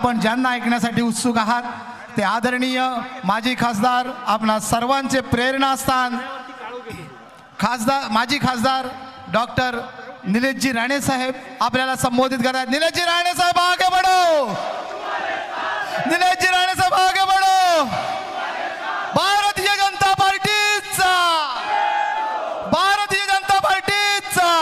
आपण ज्यांना ऐकण्यासाठी उत्सुक आहात ते आदरणीय माजी खासदार आपणा सर्वांचे प्रेरणास्थान माजी खासदार डॉक्टर निलेशजी राणे साहेब आपल्याला संबोधित करतात। निलेशजी राणे साहेब आगे बढ़ो, निलेशजी राणे साहेब आगे बढ़ो। भारतीय जनता पार्टीचा, भारतीय जनता पार्टीचा।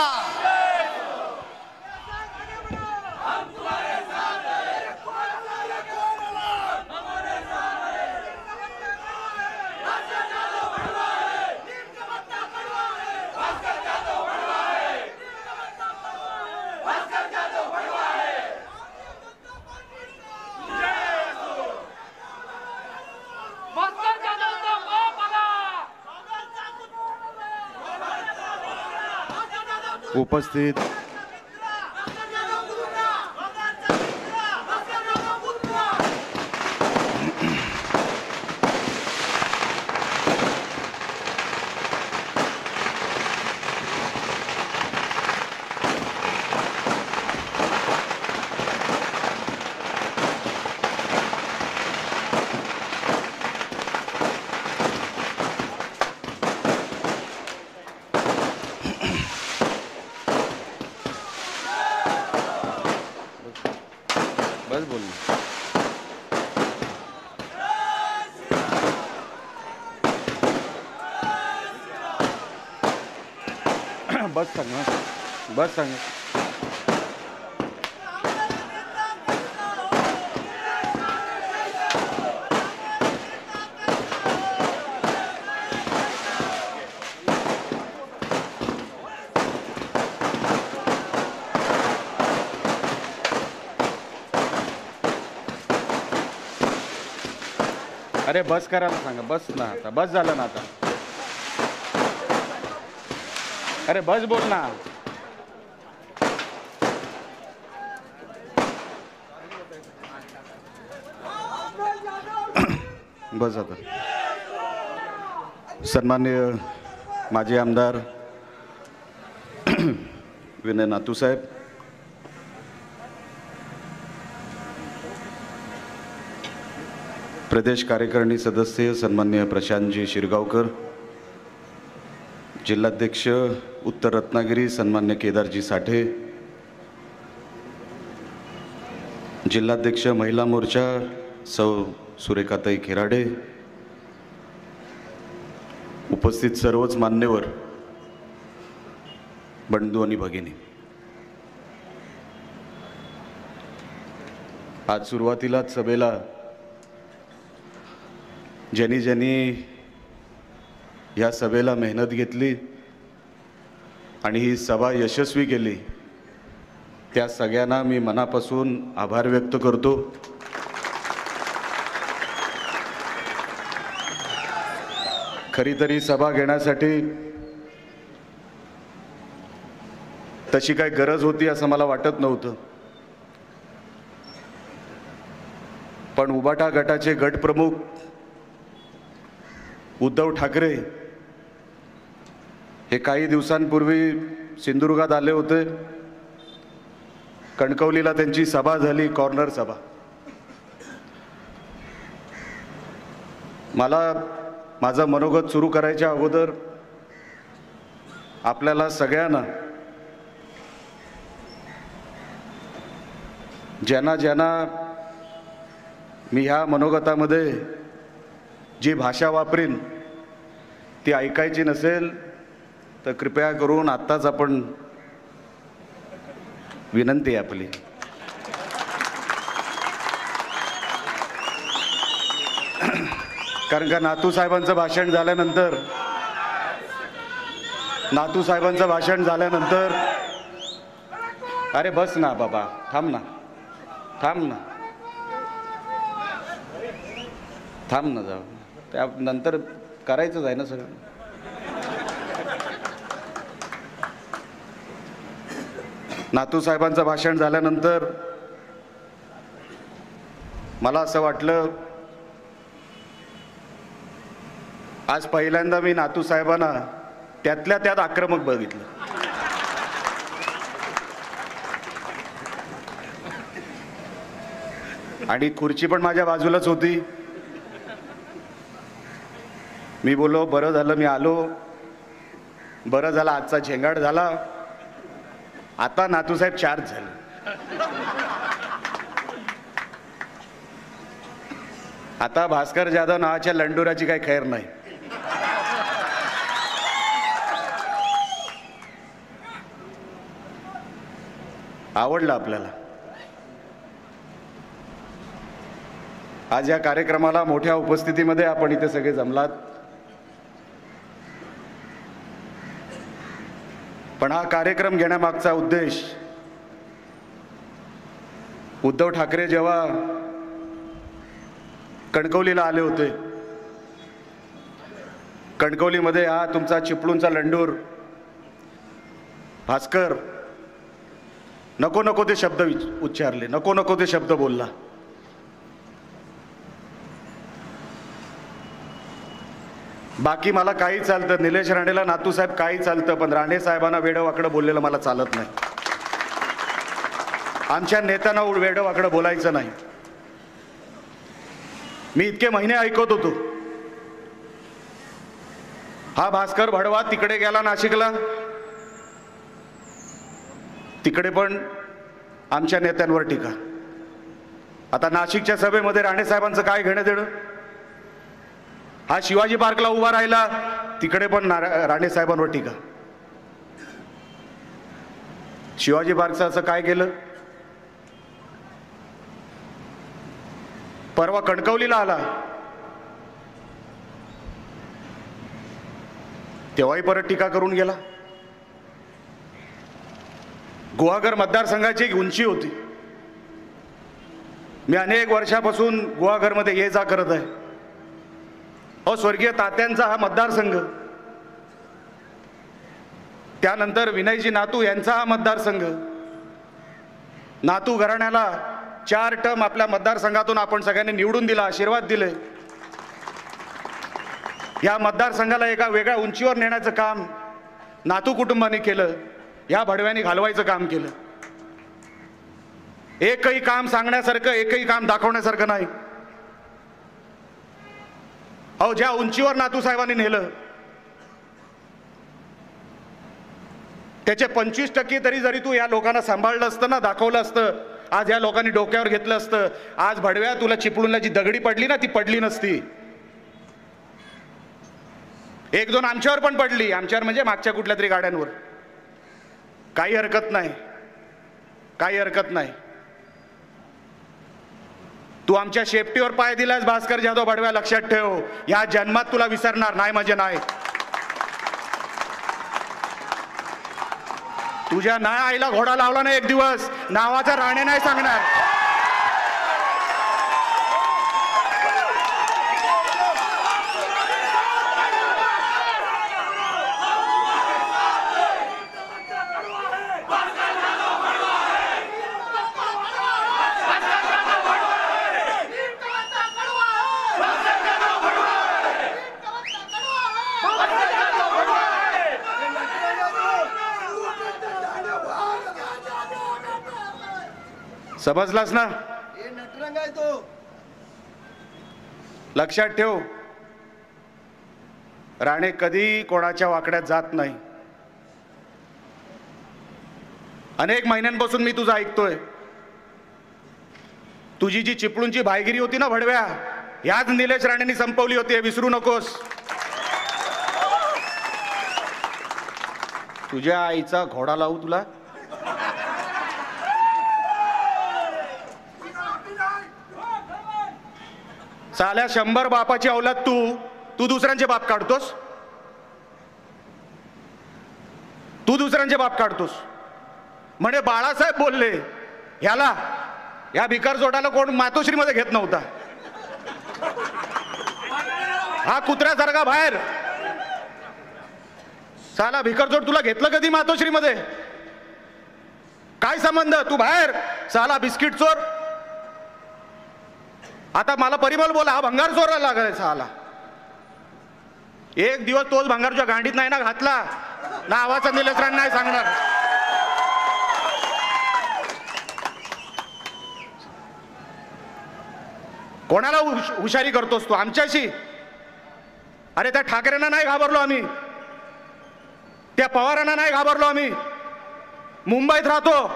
उपस्थित बस बोल बस सांग ना, बस सांग। अरे बस करायला सांगा, बस ना आता, बस झालं ना आता। अरे बस बोल ना। बस आता। सन्माननीय माजी आमदार विनय नातू साहेब, प्रदेश कार्यकारिणी सदस्य सन्माननीय प्रशांतजी शिरगावकर, जिल्हाध्यक्ष उत्तर रत्नागिरी सन्मान्य केदारजी साठे, जिल्हाध्यक्ष महिला मोर्चा सौ सुरेखाताई खेराडे, उपस्थित सर्वच मान्यवर बंधू आणि भगिनी, आज सुरुवातीलाच सभेला ज्यांनी ज्यांनी या सभेला मेहनत घेतली आणि ही सभा यशस्वी केली त्या सगळ्यांना मी मनापासून आभार व्यक्त करतो। खरी तरी सभा घेण्यासाठी तशी काय गरज होती असं मला वाटत नव्हतं, पण उबाटा गटाचे गटप्रमुख उद्धव ठाकरे हे काही दिवसांपूर्वी सिंधुदुर्गात आले होते। कणकवलीला त्यांची सभा झाली, कॉर्नर सभा। मला माझं मनोगत सुरू करायच्या अगोदर आपल्याला सगळ्यांना ज्यांना ज्यांना मी ह्या मनोगतामध्ये जी भाषा वापरीन ती ऐकायची नसेल तर कृपया करून आत्ताच आपण विनंती आहे आपली। कारण का नातू साहेबांचं भाषण झाल्यानंतर अरे बस ना बाबा, थांब ना जाऊ, त्यानंतर करायचंच आहे ना सगळं। नातू साहेबांचं भाषण झाल्यानंतर मला असं वाटलं आज पहिल्यांदा मी नातू साहेबांना त्यातल्या त्यात आक्रमक बघितलं। आणि खुर्ची पण माझ्या बाजूलाच होती. मी बोललो बरं झालं मी आलो, बरं झालं आजचा झेंगाट झाला. आता नातूसाहेब चार्ज झाले. आता भास्कर जाधव नावाच्या लंडोराची काही खैर नाही. आवडलं आपल्याला. आज या कार्यक्रमाला मोठ्या उपस्थितीमध्ये आपण इथे सगळे जमलात. पण हा कार्यक्रम घेण्यामागचा उद्देश, उद्धव ठाकरे जेव्हा कणकवलीला आले होते, कणकवलीमध्ये हा तुमचा चिपळूणचा लंडूर भास्कर नको नको ते शब्द उच्चारले, नको नको ते शब्द बोलला. बाकी मला काही चालतं, निलेश राणेला नातूसाहेब काही चालतं, पण राणे साहेबांना वेडवाकडं बोललेलं मला चालत नाही. आमच्या नेत्यांना वेडवाकडं बोलायचं नाही. मी इतके महिने ऐकत होतो, हा भास्कर भडवा तिकडे गेला नाशिकला, तिकडे पण आमच्या नेत्यांवर टीका. आता नाशिकच्या सभेमध्ये राणे साहेबांचं काय घेणं देणं. हा शिवाजी पार्कला उभा राहिला, तिकडे पण राणे साहेबांवर टीका. शिवाजी पार्कचं असं काय केलं. परवा कणकवलीला आला, तेव्हाही परत टीका करून गेला. गुहागर मतदारसंघाची एक उंची होती. मी अनेक वर्षापासून गुहागरमध्ये ये जा करत आहे. स्वर्गीय तात्यांचा हा मतदारसंघ, त्यानंतर विनयजी नातू यांचा हा मतदारसंघ. नातू घराण्याला 4 टर्म आपल्या मतदारसंघातून आपण सगळ्यांनी निवडून दिला, आशीर्वाद दिले. या मतदारसंघाला एका वेगळ्या उंचीवर नेण्याचं काम नातू कुटुंबाने केलं, या भडव्यांनी घालवायचं काम केलं. एकही काम सांगण्यासारखं, एकही काम दाखवण्यासारखं नाही. ज्या उंचीवर नातू साहेबांनी नेलं, त्याचे 25% तरी जरी तू या लोकांना सांभाळलं असतं ना, दाखवलं असतं, आज या लोकांनी डोक्यावर घेतलं असतं, आज भडव्या तुला चिपळूणला जी दगडी पडली ना, ती पडली नसती. 1-2 आमच्यावर पण पडली, आमच्यावर म्हणजे मागच्या कुठल्या तरी गाड्यांवर. काही हरकत नाही, काही हरकत नाही. तू आमच्या शेपटीवर पाय दिलास भास्कर जाधव भडव्या, लक्षात ठेव. या जन्मात तुला विसरणार नाही म्हणजे नाही. तुझ्या ना आईला घोडा लावला ना एक दिवस, नावाचा राणे नाही सांगणार. समजलास ना. नटरंग आहे तो, लक्षात ठेव. राणे कधी कोणाच्या वाकड्यात जात नाही. अनेक महिन्यांपासून मी तुझं ऐकतोय. तुझी जी चिपळूणची भाईगिरी होती ना भडव्या, याच निलेश राणेंनी संपवली होती, विसरू नकोस. तुझ्या आईचा घोडा लावू तुला. साल्या 100 बापाची औलाद तू दुसऱ्यांचे बाप काढतोस. तू दुसऱ्यांचे बाप काढतोस. म्हणे बाळासाहेब बोलले ह्याला, या भिकार जोडाला कोण मातोश्रीमध्ये घेत नव्हता. हा कुत्र्यासारखा बाहेर. साला भिकारजोड तुला घेतलं कधी मातोश्रीमध्ये? काय संबंध? तू बाहेर. साला बिस्किट चोर. आता मला परिमल बोला, हा भंगार चोरायला लागायचा. साला एक दिवस तोच भंगारच्या गांडीत नाही ना घातला, नावाचा निलेश राणे नाही सांगणार. कोणाला हुशारी करतोस तू? आमच्याशी? अरे त्या ठाकरेंना नाही घाबरलो आम्ही, त्या पवारांना नाही घाबरलो आम्ही. मुंबईत राहतो,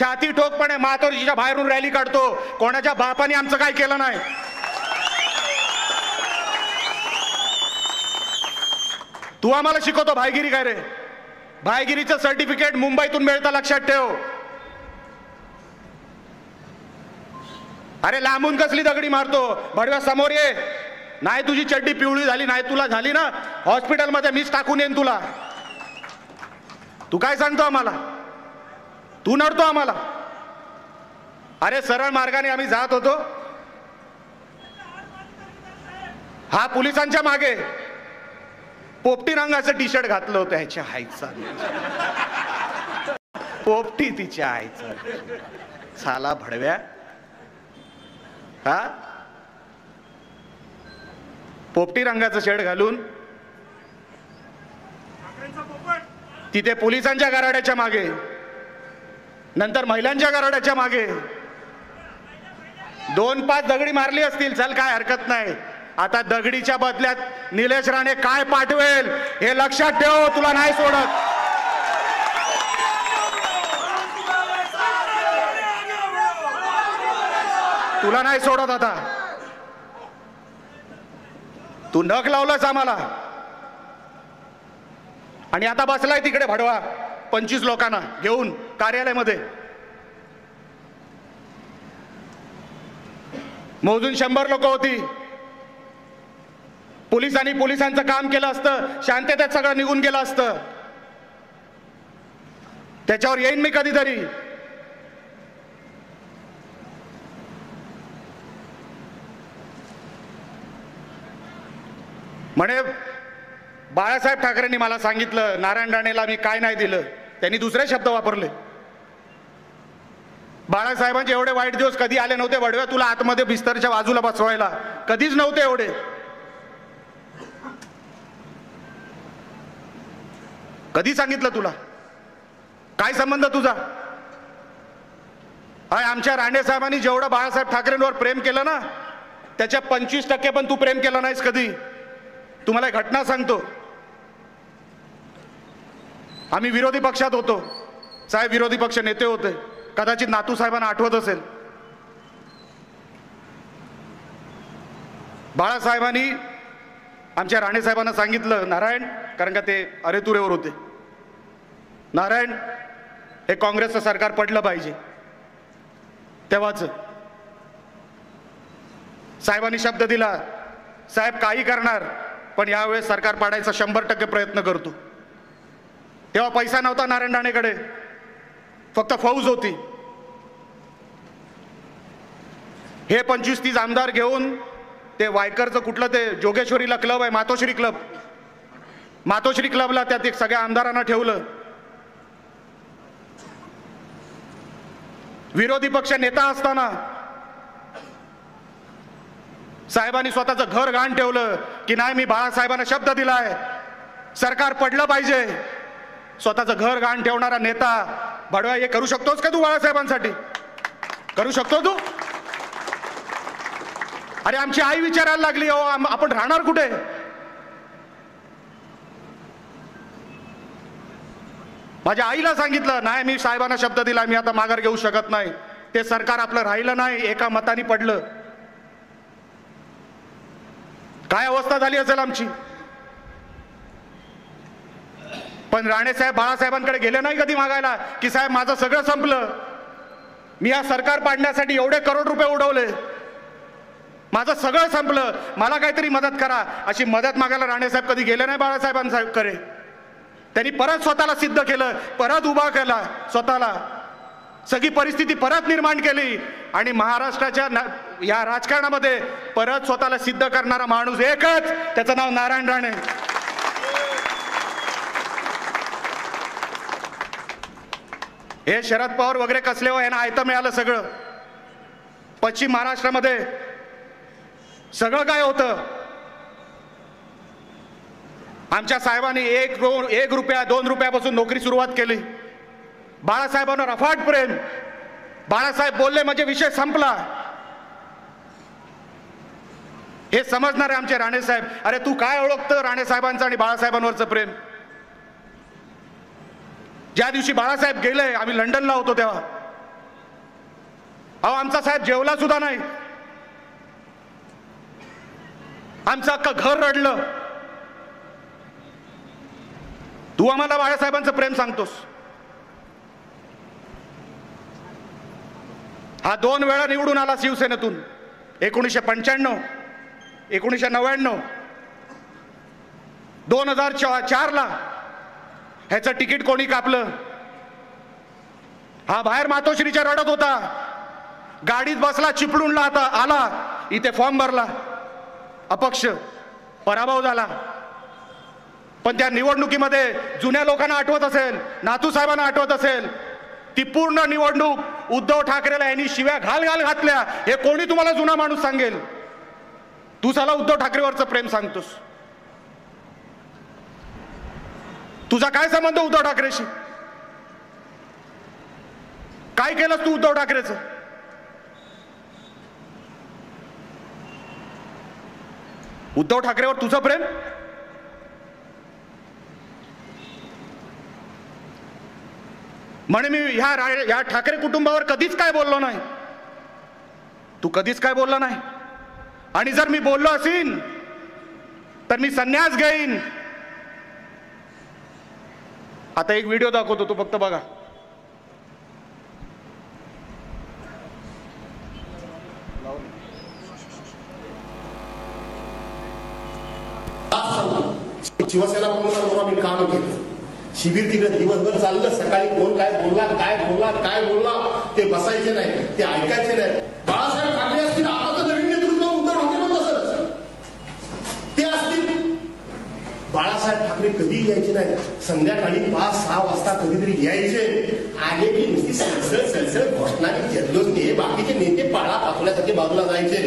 छाती ठोकपणे मातोश्रीच्या बाहेरून रॅली काढतो. कोणाच्या बापाने आमचं काय केलं नाही. तू आम्हाला शिकवतो भाईगिरी काय रे? भाईगिरीचं सर्टिफिकेट मुंबईतून मिळतं, लक्षात ठेव. अरे लांबून कसली दगडी मारतो? भडव्या समोर ये. नाही तुझी चड्डी पिवळी झाली, नाही तुला झाली ना हॉस्पिटलमध्ये, मीच टाकून येईन तुला. तू काय सांगतो आम्हाला? तू नडतो आम्हाला? अरे सरळ मार्गाने आम्ही जात होतो, हा पोलिसांच्या मागे पोपटी रंगाचं टी शर्ट घातलं होतं. ह्याच्या आईचा पोपटी, तिच्या आईचा साला भडव्या. हा पोपटी रंगाचं शर्ट घालून तिथे पोलिसांच्या गराड्याच्या मागे, नंतर महिलांच्या गराड्याच्या मागे 2-5 दगडी मारली असतील, चल काय हरकत नाही. आता दगडीच्या बदल्यात निलेश राणे काय पाठवेल हे लक्षात ठेव. तुला नाही सोडत, तुला नाही सोडत. आता तू नख लावलंस आम्हाला, आणि आता बसलाय तिकडे भडवा 25 लोकांना घेऊन कार्यालयामध्ये. मोजून 100 लोक होती. पोलिसांनी पोलिसांचं काम केलं असतं, शांततेत सगळं निघून गेलं असतं. त्याच्यावर येईन मी कधीतरी. म्हणे बाळासाहेब ठाकरेंनी मला सांगितलं नारायण राणेला मी काय नाही दिलं. त्यांनी दुसरे शब्द वापरले. बाळासाहेबांचे एवढे वाईट दिवस कधी आले नव्हते वडव्या, तुला आतमध्ये बिस्तरच्या बाजूला बसवायला. कधीच नव्हते एवढे. कधी सांगितलं तुला? काय संबंध तुझा? आमच्या राणे साहेबांनी जेवढं बाळासाहेब ठाकरेंवर प्रेम केलं ना, त्याच्या 25% पण तू प्रेम केलं नाहीस कधी. तुम्हाला एक घटना सांगतो. आम्ही विरोधी पक्षात होतो, साहेब विरोधी पक्ष नेते होते. कदाचित नातू साहेबांना आठवत असेल. बाळासाहेबांनी आमच्या राणे साहेबांना सांगितलं, नारायण, कारण का ते अरेतुरेवर होते, नारायण हे काँग्रेसचं सरकार पडलं पाहिजे. तेव्हाच साहेबांनी शब्द दिला, साहेब काही करणार पण यावेळेस सरकार पाडायचा 100% प्रयत्न करतो. तेव्हा पैसा नव्हता नारायण राणेकडे, फक्त फौज होती. हे 25-30 आमदार घेऊन ते वायकरचं कुठलं ते जोगेश्वरीला क्लब आहे, मातोश्री क्लब, मातोश्री क्लबला त्यात एक सगळ्या आमदारांना ठेवलं. विरोधी पक्ष नेता असताना साहेबांनी स्वतःचं घर गहाण ठेवलं की नाही, मी बाळासाहेबांना शब्द दिलाय सरकार पडलं पाहिजे. स्वतःचं घर गहाण ठेवणारा नेता भडवा, हे करू शकतोस का तू बाळासाहेबांसाठी? करू शकतो तू? अरे आमची आई विचारायला लागली, हो आपण राहणार कुठे? माझ्या आईला सांगितलं, नाही मी साहेबांना शब्द दिला, मी आता माघार घेऊ शकत नाही. ते सरकार आपलं राहिलं नाही, एका मताने पडलं. काय अवस्था झाली असेल आमची. पण राणे साहेब बाळासाहेबांकडे गेले नाही कधी मागायला की साहेब माझं सगळं संपलं, मी या सरकार पाडण्यासाठी एवढे करोड रुपये उडवले, माझं सगळं संपलं, मला काहीतरी मदत करा. अशी मदत मागायला राणे साहेब कधी गेले नाही बाळासाहेबांकडे. त्यांनी परत स्वतःला सिद्ध केलं, परत उभा केला स्वतःला, सगळी परिस्थिती परत निर्माण केली आणि महाराष्ट्राच्या या राजकारणामध्ये परत स्वतःला सिद्ध करणारा माणूस एकच, त्याचं नाव नारायण राणे. हे शरद पवार वगैरे कसले हो, यांना आयतं मिळालं सगळं. पश्चिम महाराष्ट्रामध्ये सगळं काय होतं. आमच्या साहेबांनी 1 रुपया 2 रुपयापासून नोकरी सुरुवात केली. बाळासाहेबांवर अफाट प्रेम. बाळासाहेब बोलले म्हणजे विषय संपला. हे समजणारे आमचे राणे साहेब. अरे तू काय ओळखतं राणे साहेबांचं आणि बाळासाहेबांवरचं प्रेम? ज्या दिवशी बाळासाहेब गेले, आम्ही लंडनला होतो तेव्हा, अहो आमचा साहेब जेवला सुद्धा नाही, आमचं अख्खं घर रडलं. तू आम्हाला बाळासाहेबांचं प्रेम सांगतोस? हा 2 वेळा निवडून आला शिवसेनेतून, 1995, 1999, 2004 ला. ह्याचं तिकीट कोणी कापलं? हा बाहेर मातोश्रीच्या रडत होता, गाडीत बसला, चिपळूणला आता आला, इथे फॉर्म भरला, अपक्ष, पराभव झाला. पण त्या निवडणुकीमध्ये जुन्या लोकांना आठवत असेल, नातू साहेबांना आठवत असेल, ती पूर्ण निवडणूक उद्धव ठाकरेला यांनी शिव्या घाल घातल्या. हे कोणी तुम्हाला जुना माणूस सांगेल? तू साला उद्धव ठाकरेवरचं प्रेम सांगतोस? तुझा काय संबंध उद्धव ठाकरेशी? काय केलंस तू उद्धव ठाकरेचं? उद्धव ठाकरेवर तुझं प्रेम? म्हणे मी ह्या ठाकरे कुटुंबावर कधीच काय बोललो नाही. तू कधीच काय बोलला नाही. आणि जर मी बोललो असीन तर मी संन्यास घेईन. आता एक व्हिडिओ दाखवतो, तू फक्त बघा. शिवसेना म्हणून आम्ही काम केलं. शिबिर तिकडे दिवसभर चाललं. सकाळी कोण काय बोलला ते बसायचे नाही, ते ऐकायचे नाही. बाळासाहेब ठाकरे असतील, आता तर नवीन नेतृत्व उद्धव ठाकरे पण तसंच ते असतील. बाळासाहेब ठाकरे कधी यायचे नाही. संध्याकाळी 5-6 वाजता कधीतरी यायचे. आले की नुसती सलसळ घोषणा जल्लोष ते बाकीचे नेते पाळा पाचवल्यासारखे बाजूला जायचे.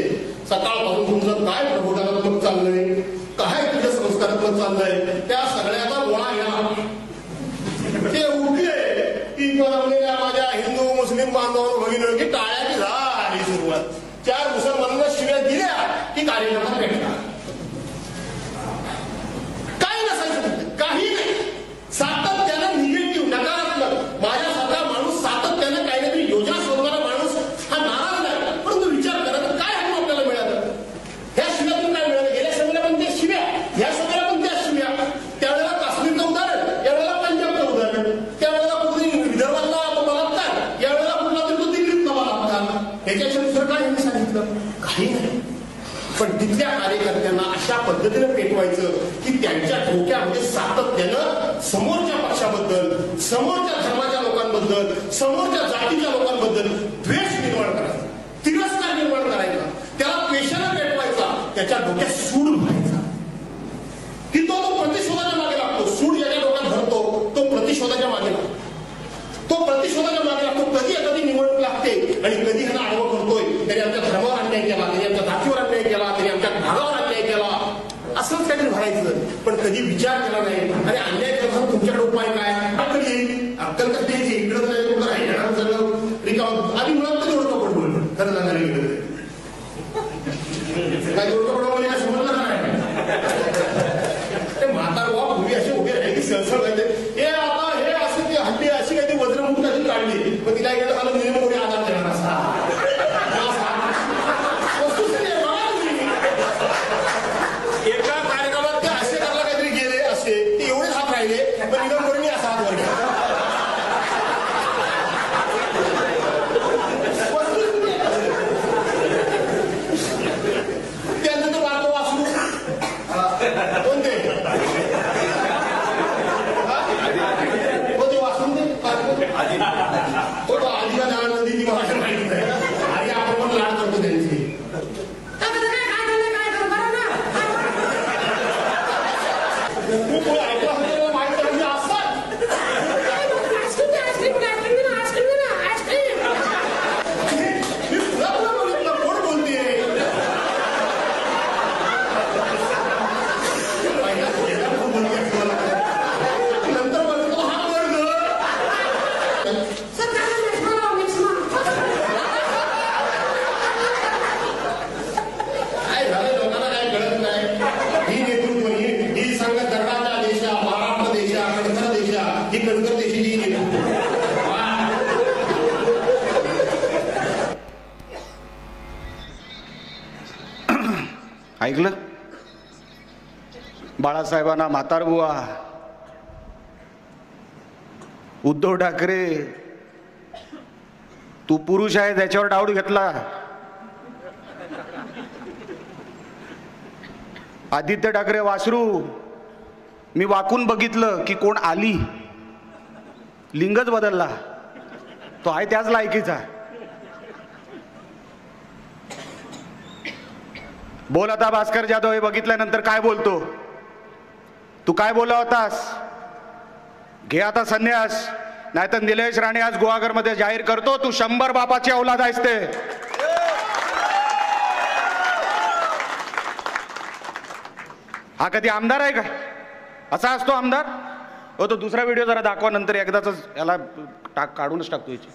सकाळपासून तुमचं काय प्रबोधनात्मक चाललंय, काय तुझं संस्कारात्मक चाललंय, त्या सगळ्याचा गोळा घ्या. ते उठले की माझ्या हिंदू मुस्लिम बांधवांवर भगिनी की टाळ्याची झाली सुरुवात. 4 मुसलमानांना शिव्या दिल्या की कार्यक्रमात भेटला. काय नसायचं, काही नाही. सातत्यानं निगेटिव्ह, नकारात्मक. माझ्यासारखा माणूस सातत्यानं काही ना काही योजना शोधणारा माणूस हा नाराज नाही. परंतु विचार करत काय आहे आपल्याला मिळालं? ह्या शिव्यातून काय मिळालं? गेल्या सगळ्या पण त्या शिव्या, ह्या सगळ्या पण त्या शिव्या. त्यावेळेला काश्मीरचं उदाहरण, यावेळेला पंजाबचं उदाहरण, त्यावेळेला कुठेतरी विदर्भातला बलात्कार, यावेळेला कुठला तरी तो दिल्लीतला बलात्कार. ह्याच्याच्या दुसरं काय यांनी सांगितलं? काही नाही. पण तिथल्या कार्यकर्त्यांना अशा पद्धतीनं पेटवायचं की त्यांच्या डोक्यामध्ये सातत्यानं समोरच्या पक्षाबद्दल, समोरच्या धर्माच्या लोकांबद्दल, समोरच्या जातीच्या लोकांबद्दल द्वेष निर्माण करायचा, तिरस्कार निर्माण करायचा, त्याला पेशाला पेटवायचा, त्याच्या डोक्यात सूड व्हायचा की तो प्रतिशोधाच्या मागे लागतो. सूड ज्याच्या डोक्यात धरतो तो प्रतिशोधाच्या मागे लागतो. तो प्रतिशोधाच्या मागे लागतो. कधी निवडणूक लागते आणि कधी ह्यांना आडवं करतोय. त्यांनी आमच्या धर्मावर अन्याय केला, त्यांनी आमच्या जातीवर अन्याय केला, त्यांनी आमच्या भागावर अन्याय केला, असंच काहीतरी भरायचं. पण कधी विचार केला नाही. अरे अन्याय करताना तुमच्याकडे उपाय काय? अक्कल येईल. अक्कल कसं द्यायची? इकडं नाही राहिलं सगळं रिकाम. आधी मुळात कधी ओळखा पडलो खरं सांगायला गेलं काही ओळखा पडवा काय समजलं नाही. ते म्हातार वा पूर्वी असे उभे राहिले की सहसळ व्हायचे. हे आता हे असं ते हल्ली अशी काही वज्रमुक्त अशी काढली, पण तिला गेलं झालं निर्मोडी आधार देणार असा. एका कार्यक्रमात ते असे करायला काहीतरी गेले असे, ते एवढेच हात राहिले, पण निगमकोरीने असा हात वर घ्या. त्यानंतर वाटतो वाचू कोणते होते वाचून ते आदिवासी ऐकलं? बाळासाहेबांना म्हातारबुवा, उद्धव ठाकरे तू पुरुष आहे त्याच्यावर डाऊट घेतला. आदित्य ठाकरे वासरू, मी वाकून बघितलं की कोण आली, लिंगच बदलला, तो आहे त्याच लायकीचा. बोल आता भास्कर जाधव, हे बघितल्यानंतर काय बोलतो? तू काय बोलला होतास? घे आता संन्यास, नाहीतर निलेश राणे आज गुहागर मध्ये जाहीर करतो तू 100 बापाची औलाद आहेस ते. हा कधी आमदार आहे का? असा असतो आमदार? हो, तो दुसरा व्हिडिओ जरा दाखवा, नंतर एकदाच याला काढूनच टाकतो याची.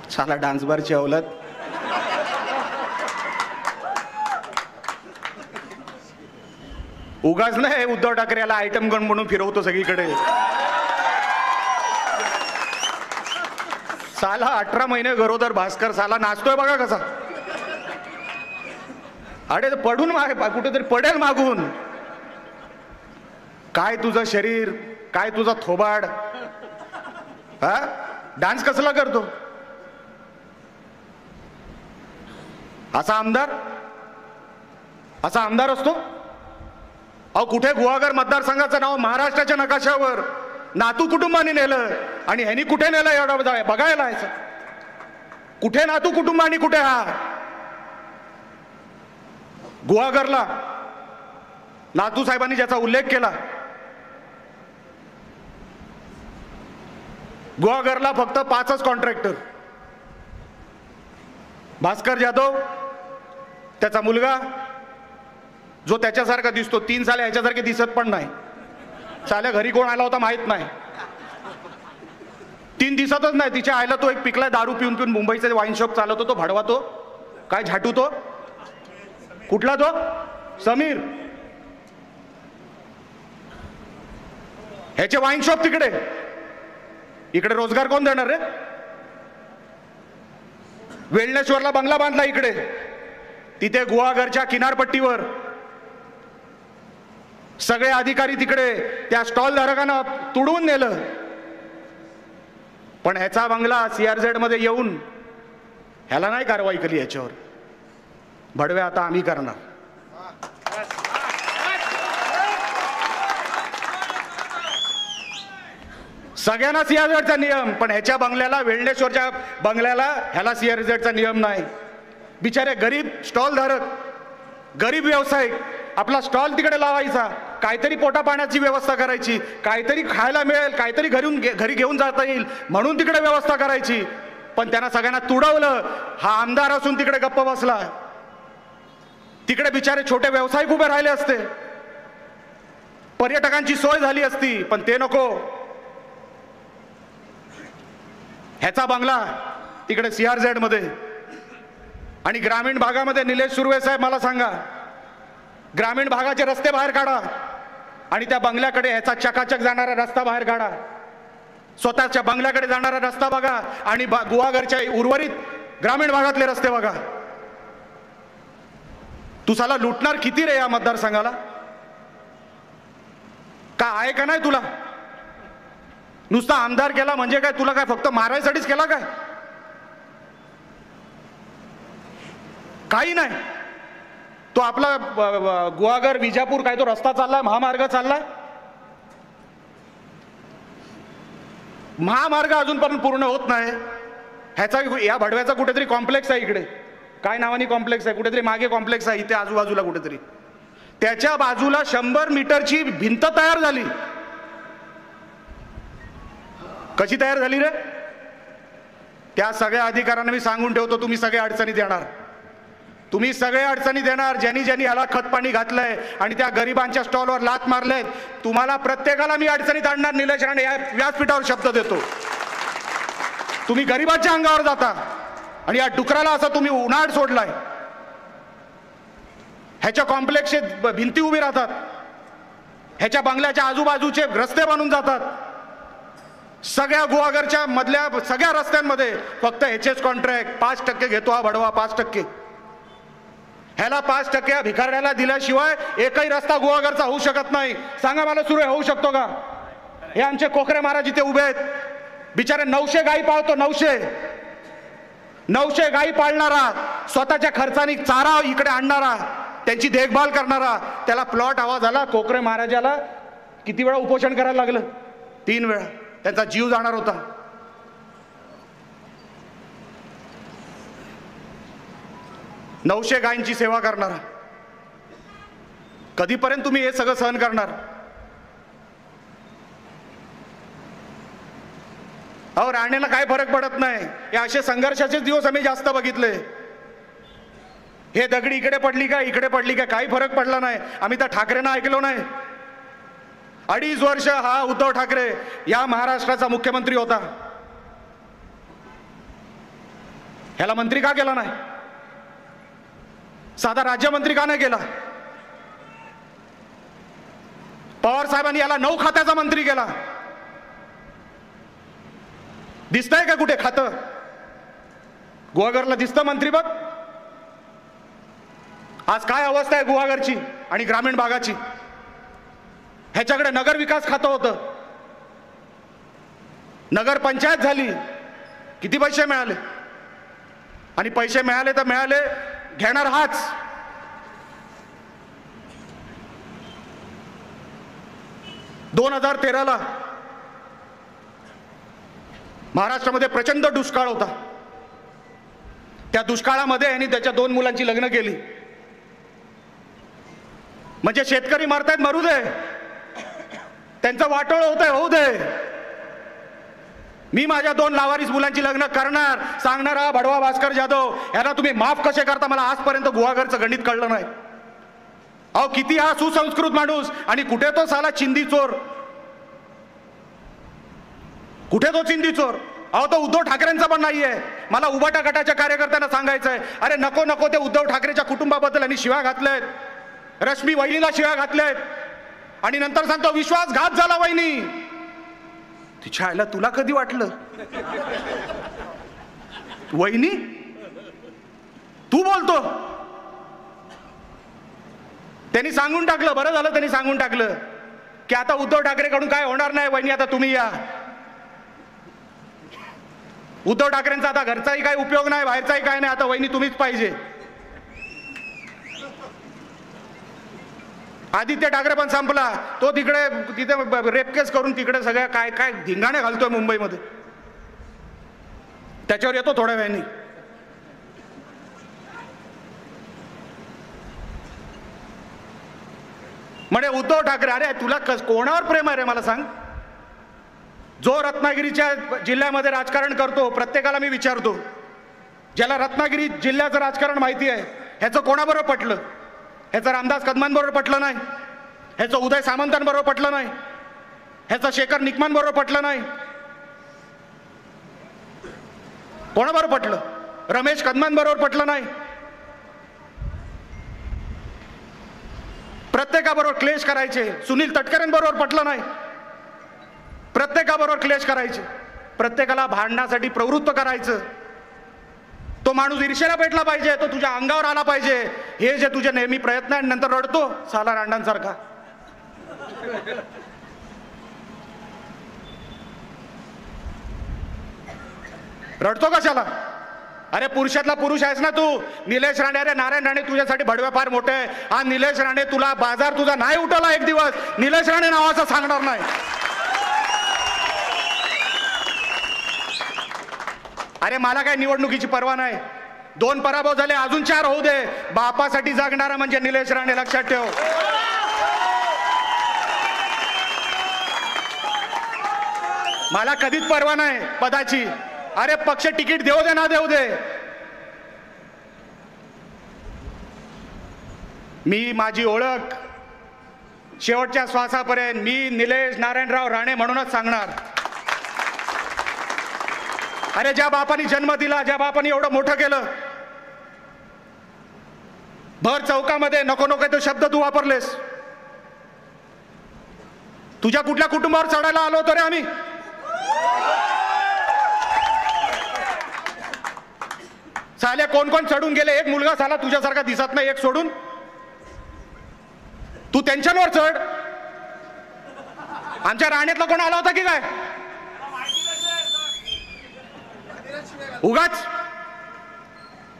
साला डान्स बारची औलाद. उगाच नाही उद्धव ठाकरे याला आयटम गण म्हणून फिरवतो सगळीकडे. साला 18 महिने गरोदर भास्कर साला नाचतोय बघा कसा. अरे पडून कुठेतरी पडेल मागून. काय तुझं शरीर, काय तुझा थोबाड, हा डान्स कसला करतो? असा आमदार, असा आमदार असतो? अहो कुठे गुहागर मतदारसंघाचं नाव महाराष्ट्राच्या नकाशावर नातू कुटुंबाने नेलं आणि ह्यांनी कुठे नेलं एवढा बघायला यायचं. कुठे नातू कुटुंबाने, कुठे हा गुहागरला नातू साहेबांनी ज्याचा उल्लेख केला, गुहागरला फक्त 5च कॉन्ट्रॅक्टर, भास्कर जाधव, त्याचा मुलगा जो त्याच्यासारखा दिसतो, 3 साले ह्याच्यासारखे दिसत पण नाही. साल्या घरी कोण आला होता माहित नाही, 3 दिसतच नाही. तिच्या आईला तो एक पिकलाय दारू पिऊन पिऊन, मुंबईचे वाईन शॉप चालवतो तो भडवा, तो काय झाटू, तो कुठला, तो समीर. ह्याचे वाईन शॉप तिकडे, इकडे रोजगार कोण देणार रे? वेळणेश्वरला बंगला बांधला इकडे, तिथे गुहागरच्या किनारपट्टीवर सगळे अधिकारी तिकडे त्या स्टॉल धारकांना तुडवून नेलं. पण ह्याचा बंगला CRZ मध्ये येऊन ह्याला नाही कारवाई केली ह्याच्यावर. भडवे आता आम्ही करणार. सगळ्यांना CRZचा नियम, पण ह्याच्या बंगल्याला, वेळणेश्वरच्या बंगल्याला ह्याला CRZचा नियम नाही. बिचारे गरीब स्टॉल धारक, गरीब व्यावसायिक आपला स्टॉल तिकडे लावायचा, काहीतरी पोटा पाण्याची व्यवस्था करायची, काहीतरी खायला मिळेल, काहीतरी घरी घेऊन जाता येईल म्हणून तिकडे व्यवस्था करायची. पण त्यांना सगळ्यांना तुडवलं. हा आमदार असून तिकडे गप्प बसला. तिकडे बिचारे छोटे व्यावसायिक उभे राहिले असते, पर्यटकांची सोय झाली असती, पण ते नको. ह्याचा बंगला तिकडे CRZ मध्ये. आणि ग्रामीण भागामध्ये निलेश सुर्वे साहेब मला सांगा, ग्रामीण भागाचे रस्ते बाहेर काढा आणि त्या बंगल्याकडे ह्याचा चकाचक जाणारा रस्ता बाहेर काढा. स्वतःच्या बंगल्याकडे जाणारा रस्ता बघा आणि गुहागरच्या उर्वरित ग्रामीण भागातले रस्ते बघा. तू साला लुटणार किती रे या मतदारसंघाला? का आहे का नाही तुला? नुसता आमदार केला म्हणजे काय? तुला काय फक्त मारायसाठीच केला काय? काही नाही. तो आपला गुहागर विजापूर काय तो रस्ता चाललाय, महामार्ग चाललाय. महामार्ग अजूनपर्यंत पूर्ण होत नाही. ह्याचा या भडव्याचा कुठेतरी कॉम्प्लेक्स आहे इकडे, काय नावानी कॉम्प्लेक्स आहे, कुठेतरी मागे कॉम्प्लेक्स आहे इथे आजूबाजूला कुठेतरी. त्याच्या बाजूला 100 मीटरची भिंत तयार झाली. कशी तयार झाली रे? त्या सगळ्या अधिकाऱ्यांना मी सांगून ठेवतो, तुम्ही सगळे अडचणीत येणार. तुम्ही सगळे अडचणी देणार, ज्यांनी ज्यांनी याला खत पाणी घातलंय आणि त्या गरिबांच्या स्टॉलवर लात मारलेत, तुम्हाला प्रत्येकाला मी अडचणीत आणणार. निलेश राणे या व्यासपीठावर शब्द देतो. तुम्ही गरिबांच्या अंगावर जाता आणि या डुकराला असं तुम्ही उन्हाळ सोडलाय. ह्याच्या कॉम्प्लेक्सचे भिंती उभी राहतात, ह्याच्या बंगल्याच्या आजूबाजूचे रस्ते बनून जातात. सगळ्या गुहागरच्या मधल्या सगळ्या रस्त्यांमध्ये फक्त ह्याचेच कॉन्ट्रॅक्ट. 5% घेतो हा भडवा, 5%. ह्याला 5% भिकारण्याला दिल्याशिवाय एकही रस्ता गुहागरचा होऊ शकत नाही. सांगा मला, सुरू होऊ शकतो का? हे आमचे कोकरे महाराज इथे उभे आहेत, बिचारे 900 गायी पाळतो. 900 गायी पाळणारा, स्वतःच्या खर्चाने चारा इकडे आणणारा, त्यांची देखभाल करणारा, त्याला प्लॉट हवा झाला. कोकरे महाराजाला किती वेळा उपोषण करायला लागलं? 3 वेळा. त्यांचा जीव जाणार होता. नऊशे गायींची सेवा करणारा, कधीपर्यंत तुम्ही हे सगळं सहन करणार? अहो, राणेला काय फरक पडत नाही. हे असे संघर्षाचे दिवस आम्ही जास्त बघितले. हे दगडी इकडे पडली का इकडे पडली का काही फरक पडला नाही. आम्ही तर ठाकरेंना ऐकलो नाही. 2.5 वर्ष हा उद्धव ठाकरे या महाराष्ट्राचा मुख्यमंत्री होता. ह्याला मंत्री का केला नाही? साधा राज्यमंत्री का नाही केला? पवार साहेबांनी याला 9 खात्याचा मंत्री केला. दिसतंय का कुठे खातं? गुहागरला दिसतं मंत्री बघ. आज काय अवस्था आहे गुहागरची आणि ग्रामीण भागाची. ह्याच्याकडे नगर विकास खातं होतं, नगर पंचायत झाली. किती पैसे मिळाले? आणि पैसे मिळाले तर मिळाले, घेणार हाच. दोन 2013ला महाराष्ट्रामध्ये प्रचंड दुष्काळ होता. त्या दुष्काळामध्ये यांनी त्याच्या 2 मुलांची लग्न केली. म्हणजे शेतकरी मरतायत, मरू दे, त्यांचं वाटोळ होतंय, होऊ दे. मी माझ्या 2 लावारिस मुलांची लग्न करणार. सांगणारा भडवा भास्कर जाधव, याला तुम्ही माफ कसे करता? मला आजपर्यंत गुहागरचं गणित कळलं नाही. अहो, किती हा सुसंस्कृत माणूस आणि कुठे तो साला चिंदी चोर, कुठे तो चिंदी चोर? अहो, तो उद्धव ठाकरेंचा पण नाहीये. मला उबाटा गटाच्या कार्यकर्त्यांना सांगायचंय, अरे नको नको ते उद्धव ठाकरेच्या कुटुंबाबद्दल यांनी शिव्या घातल्यात. रश्मी वहिनीला शिव्या घातल्यात आणि नंतर सांगतो विश्वासघात झाला वहिनी. तिच्या आईला तुला कधी वाटलं? वहिनी तू बोलतो? त्यांनी सांगून टाकलं. बरं झालं त्यांनी सांगून टाकलं की आता उद्धव ठाकरेकडून काय होणार नाही. वहिनी आता तुम्ही या. उद्धव ठाकरेंचा आता घरचाही काही उपयोग नाही, बाहेरचाही काय नाही. आता वहिनी तुम्हीच पाहिजे. आदित्य ठाकरे पण संपला. तो तिथे रेप केस करून तिकडे सगळ्या काय काय धिंगाणे घालतोय मुंबईमध्ये. त्याच्यावर येतो थोड्या वेळाने. म्हणे उद्धव ठाकरे, अरे तुला कोणावर प्रेम आहे रे मला सांग? जो रत्नागिरीच्या जिल्ह्यामध्ये राजकारण करतो, प्रत्येकाला मी विचारतो, ज्याला रत्नागिरी जिल्ह्याचं राजकारण माहिती आहे, ह्याचं कोणाबरोबर पटलं? ह्याचं रामदास कदमांबरोबर पटलं नाही, ह्याचं उदय सामंतांबरोबर पटलं नाही, ह्याचं शेखर निकमांबरोबर पटलं नाही. कोणाबरोबर पटलं? रमेश कदमांबरोबर पटलं नाही. प्रत्येकाबरोबर क्लेश करायचे. सुनील तटकरेंबरोबर पटलं नाही. प्रत्येकाबरोबर क्लेश करायचे. प्रत्येकाला भांडण्यासाठी प्रवृत्त करायचं. तो माणूस ईर्षेला पेटला पाहिजे, तो तुझ्या अंगावर आला पाहिजे. हे जे तुझे नेहमी प्रयत्न आहे, नंतर रडतो साला रांडांसारखा. रडतो कशाला? अरे पुरुषातला पुरुष आहेस ना तू. निलेश राणे, अरे नारायण राणे तुझ्यासाठी भडवे फार मोठे आहे. हा निलेश राणे, तुला बाजार तुझा नाही उठवला एक दिवस, निलेश राणे नावाचा सांगणार नाही. अरे मला काय निवडणुकीची पर्वा नाही. 2 पराभव झाले, अजून 4 होऊ दे. बापासाठी जगणारा म्हणजे निलेश राणे, लक्षात ठेव. मला कधीच पर्वा नाही पदाची. अरे पक्ष तिकीट देऊ दे ना देऊ दे, मी माझी ओळख शेवटच्या श्वासापर्यंत मी निलेश नारायणराव राणे म्हणूनच सांगणार. अरे ज्या बापानी जन्म दिला, ज्या बापानी एवढं मोठं केलं, भर चौकामध्ये नको नको तो शब्द तू वापरलेस. तुझ्या कुठल्या कुटुंबावर चढायला आलो होतो रे आम्ही? साले कोण कोण चढून गेले? एक मुलगा साला तुझ्यासारखा दिसत नाही एक सोडून. तू त्यांच्यावर चढ. आमच्या राणेतला कोण आला होता की काय? उगाच.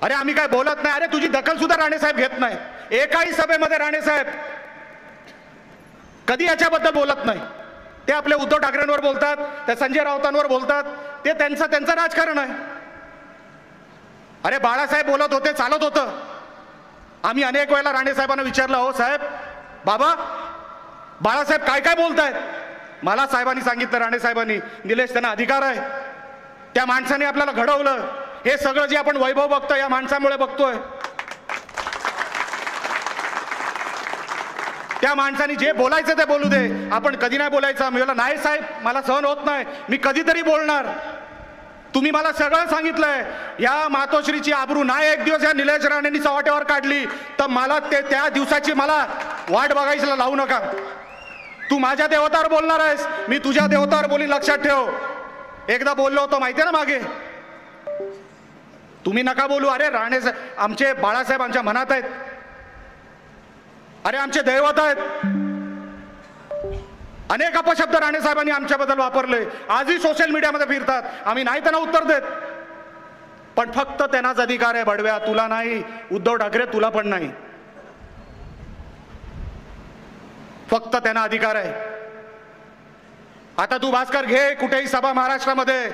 अरे आम्ही काय बोलत नाही. अरे तुझी दखल सुद्धा राणे साहेब घेत नाही. एकाही सभेमध्ये राणे साहेब कधी याच्याबद्दल बोलत नाही. ते आपले उद्धव ठाकरेंवर बोलतात, ते संजय राऊतांवर बोलतात, ते त्यांचं राजकारण आहे. अरे बाळासाहेब बोलत होते, चालत होतं. आम्ही अनेक वेळेला राणे साहेबांना विचारलं, हो साहेब, बाबा बाळासाहेब काय काय बोलतायत? मला साहेबांनी सांगितलं, राणे साहेबांनी, निलेश त्यांना अधिकार आहे. त्या माणसाने आपल्याला घडवलं. हे सगळं जे आपण वैभव बघतोय या माणसामुळे बघतोय. त्या माणसाने जे बोलायचं ते बोलू दे, आपण कधी नाही बोलायचं. मी बोलला, नाही साहेब, मला सहन होत नाही, मी कधीतरी बोलणार. तुम्ही मला सगळं सांगितलंय. या मातोश्रीची आबरू नाही एक दिवस या निलेश राणेंनी चव्हाट्यावर काढली तर मला त्या दिवसाची मला वाट बघायला लावू नका. तू माझ्या देवतावर बोलणार आहेस, मी तुझ्या देवतावर बोली, लक्षात ठेव. एकदा बोललो होतो माहितीये ना मागे. तुम्ही नका बोलू. अरे राणे आमचे बाळासाहेब आमच्या मनात आहेत. अरे आमचे दैवत आहेत. अनेक अपशब्द राणे साहेबांनी आमच्याबद्दल वापरले. आजही सोशल मीडियामध्ये फिरतात. आम्ही नाही त्यांना उत्तर देत, पण फक्त त्यांनाच अधिकार आहे. बडव्या, तुला नाही. उद्धव ठाकरे, तुला पण नाही. फक्त त्यांना अधिकार आहे. आता तू भास्कर घे कुठेही सभा महाराष्ट्रामध्ये,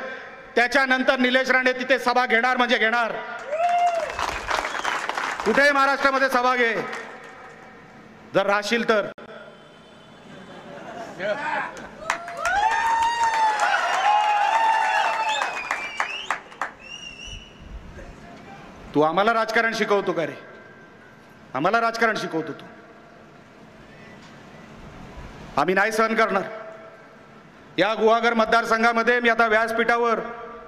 त्याच्यानंतर निलेश राणे तिथे सभा घेणार म्हणजे घेणार. कुठेही महाराष्ट्रामध्ये सभा घे, जर राहशील तर. तू आम्हाला राजकारण शिकवतो का रे? आम्हाला राजकारण शिकवतो तू? आम्ही नाही सहन करणार. या गुहागर मतदारसंघामध्ये मी आता व्यासपीठावर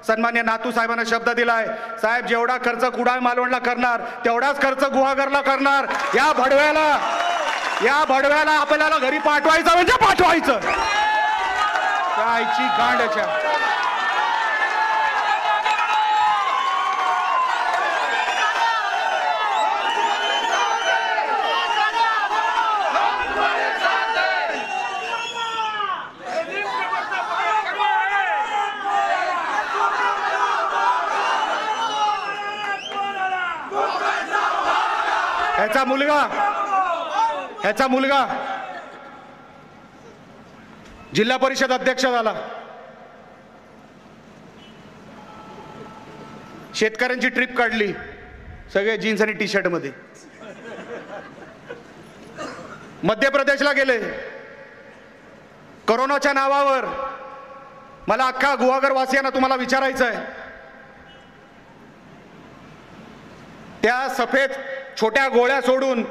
सन्मान्य नातू साहेबांना शब्द दिलाय, साहेब जेवढा खर्च कुडाळ मालवणला करणार तेवढाच खर्च गुहागरला करणार. या भडव्याला आपल्याला घरी पाठवायचं म्हणजे पाठवायचं. कायची गांडच्या. ह्याचा मुलगा जिल्हा परिषद अध्यक्ष झाला. शेतकऱ्यांची ट्रिप काढली, सगळे जीन्स आणि टी शर्ट मध्ये. मध्य प्रदेशला गेले. कोरोनाच्या नावावर मला अख्खा गुहागर वासियांना तुम्हाला विचारायचं आहे, त्या सफेद छोट्या गोळ्या सोडून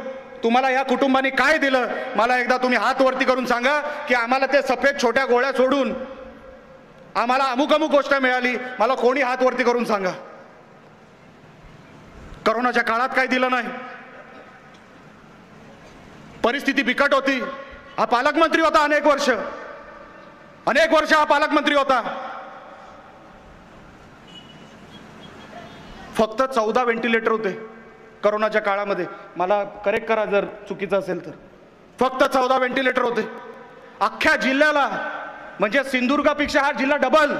तुम्हाला या कुटुंबाने काय दिलं? मला एकदा तुम्ही हात वरती करून सांगा की आम्हाला ते सफेद छोट्या गोळ्या सोडून आम्हाला अमुक अमुक गोष्ट मिळाली. मला कोणी हात वरती करून सांगा. कोरोनाच्या काळात काय दिलं नाही. परिस्थिती बिकट होती. हा पालकमंत्री होता अनेक वर्ष हा पालकमंत्री होता. फक्त 14 व्हेंटिलेटर होते कोरोनाच्या काळामध्ये. मला करेक्ट करा जर चुकीचं असेल तर. फक्त 14 व्हेंटिलेटर होते अख्ख्या जिल्ह्याला. म्हणजे सिंधुदुर्गापेक्षा हा जिल्हा डबल,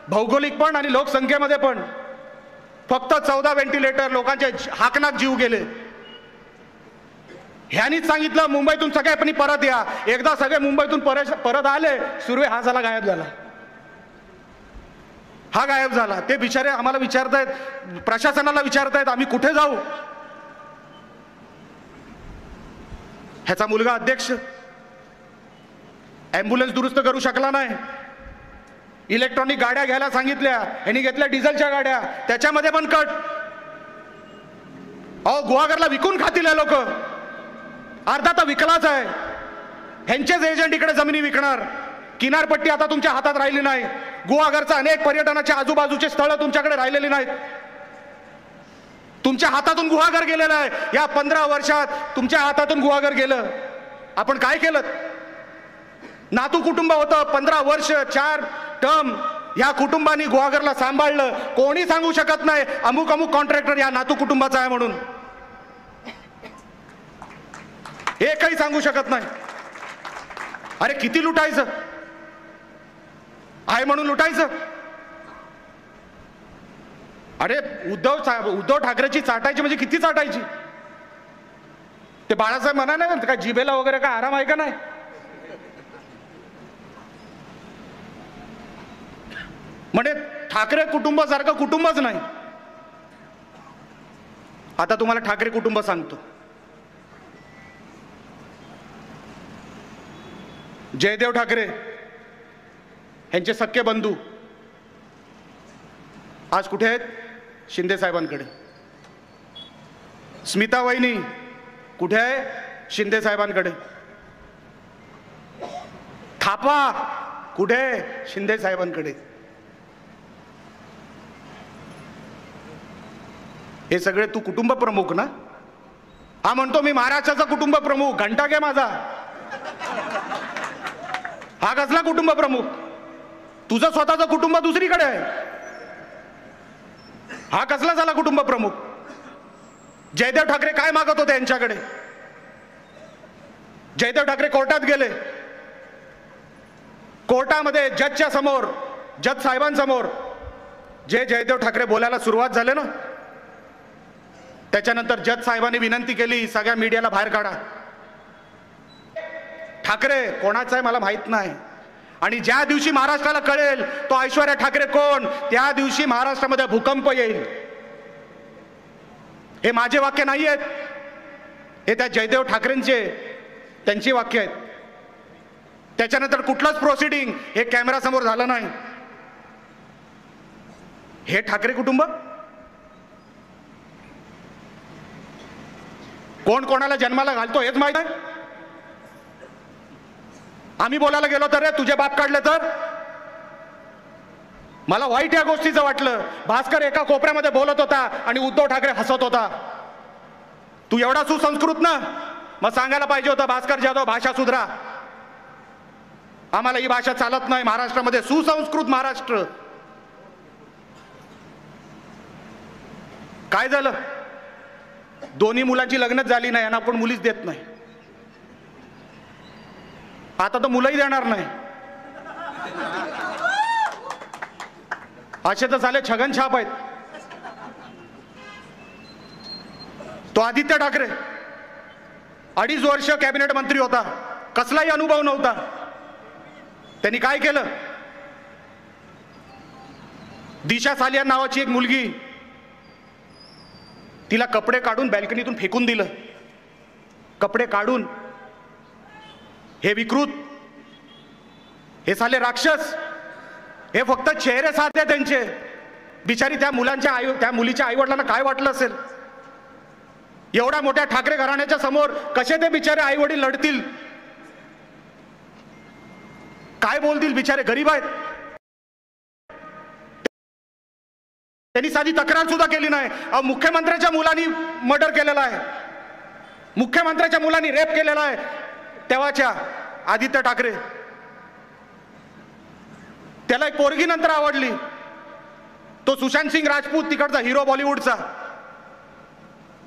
भौगोलिक पण आणि लोकसंख्येमध्ये पण. फक्त 14 व्हेंटिलेटर. लोकांचे हाकनाक जीव गेले. ह्यानीच सांगितलं मुंबईतून सगळे परत या. एकदा सगळे मुंबईतून परत आले, सुर्वे हा झाला गायब झाला. हा गायब झाला. ते बिचारे आम्हाला विचारतायत, प्रशासनाला विचारतायत आम्ही कुठे जाऊ. ह्याचा मुलगा अध्यक्ष ॲम्ब्युलन्स दुरुस्त करू शकला नाही. इलेक्ट्रॉनिक गाड्या घ्यायला सांगितल्या, ह्यांनी घेतल्या डिझेलच्या गाड्या, त्याच्यामध्ये पण कट. अहो गुहागरला विकून खातील हे लोक. अर्धा तर विकलाच आहे. ह्यांचेच एजंट इकडे जमिनी विकणार. किनारपट्टी आता तुमच्या हातात राहिली नाही. गुहागरचा अनेक पर्यटनाच्या आजूबाजूचे स्थळं तुमच्याकडे राहिलेली नाहीत. तुमच्या हातातून गुहागर गेलेलं आहे. या 15 वर्षात तुमच्या हातातून गुहागर गेलं. आपण काय केलं? नातू कुटुंब होतं, 15 वर्ष 4 टर्म या कुटुंबानी गुहागरला सांभाळलं. कोणी सांगू शकत नाही अमुक अमुक कॉन्ट्रॅक्टर या नातू कुटुंबाचा आहे म्हणून. एकही सांगू शकत नाही. अरे किती लुटायचं आहे म्हणून लुटायचं. अरे उद्धव ठाकरेची चाटायची म्हणजे किती चाटायची. ते बाळासाहेब म्हणा ना काय जिभेला वगैरे काय आराम आहे का नाही. म्हणजे ठाकरे कुटुंब सारखं कुटुंबच नाही. आता तुम्हाला ठाकरे कुटुंब सांगतो. जयदेव ठाकरे यांचे सख्खे बंधू आज कुठे आहेत? शिंदे साहेबांकडे. स्मिता वहिनी कुठे आहे? शिंदे साहेबांकडे. थापा कुठे आहे? शिंदे साहेबांकडे. हे सगळे तू कुटुंब प्रमुख ना? हा म्हणतो मी महाराष्ट्राचा कुटुंब प्रमुख. घंटा घे माझा. हा कसला कुटुंब प्रमुख? तुझं स्वतःचं कुटुंब दुसरीकडे आहे. हा कसला झाला कुटुंब प्रमुख? जयदेव ठाकरे काय मागत होते यांच्याकडे? जयदेव ठाकरे कोर्टात गेले. कोर्टामध्ये जजच्या समोर, जज साहेबांसमोर जे जयदेव ठाकरे बोलायला सुरुवात झाले ना, त्याच्यानंतर जज साहेबांनी विनंती केली सगळ्या मीडियाला बाहेर काढा. ठाकरे कोणाचा आहे मला माहित नाही. आणि ज्या दिवशी महाराष्ट्राला कळेल तो ऐश्वर्या ठाकरे कोण, त्या दिवशी महाराष्ट्रामध्ये भूकंप येईल. हे माझे वाक्य नाही आहेत, हे त्या जयदेव ठाकरेंचे त्यांची वाक्य आहेत. त्याच्यानंतर कुठलंच प्रोसिडिंग हे कॅमेरा समोर झालं नाही. हे ठाकरे कुटुंब कोण कोणाला जन्माला घालतो हेच माहित आहे. आम्ही बोलायला गेलो तर रे तुझे बाप काढले तर. मला वाईट या गोष्टीचं वाटलं. भास्कर एका कोपऱ्यामध्ये बोलत होता आणि उद्धव ठाकरे हसत होता. तू एवढा सुसंस्कृत ना, मग सांगायला पाहिजे होतं भास्कर जाधव भाषा सुधरा. आम्हाला ही भाषा चालत नाही महाराष्ट्रामध्ये. सुसंस्कृत महाराष्ट्र. काय झालं? दोन्ही मुलांची लग्नच झाली नाही आणि आपण मुलीच देत नाही. आता तर मुलंही देणार नाही. असे तर झाले छगन छाप आहेत. तो आदित्य ठाकरे 2.5 वर्ष कॅबिनेट मंत्री होता. कसलाही अनुभव नव्हता. त्यांनी काय केलं? दिशा सालियान नावाची एक मुलगी, तिला कपडे काढून बॅल्कनीतून फेकून दिलं. कपडे काढून. हे विकृत, हे साले राक्षस. हे फक्त चेहरे साधे त्यांचे. बिचारी त्या मुलीच्या आईवडिलांना काय वाटलं असेल? एवढ्या मोठ्या ठाकरे घराण्याच्या समोर कसे ते बिचारे आईवडील लढतील? काय बोलतील? बिचारे गरीब आहेत. त्यांनी साधी तक्रार सुद्धा केली नाही. मुख्यमंत्र्याच्या मुलांनी मर्डर केलेला आहे. मुख्यमंत्र्याच्या मुलांनी रेप केलेला आहे. तेव्हाच्या आदित्य ठाकरे. त्याला एक पोरगी नंतर आवडली. तो सुशांत सिंग राजपूत तिकडचा हिरो बॉलिवूडचा.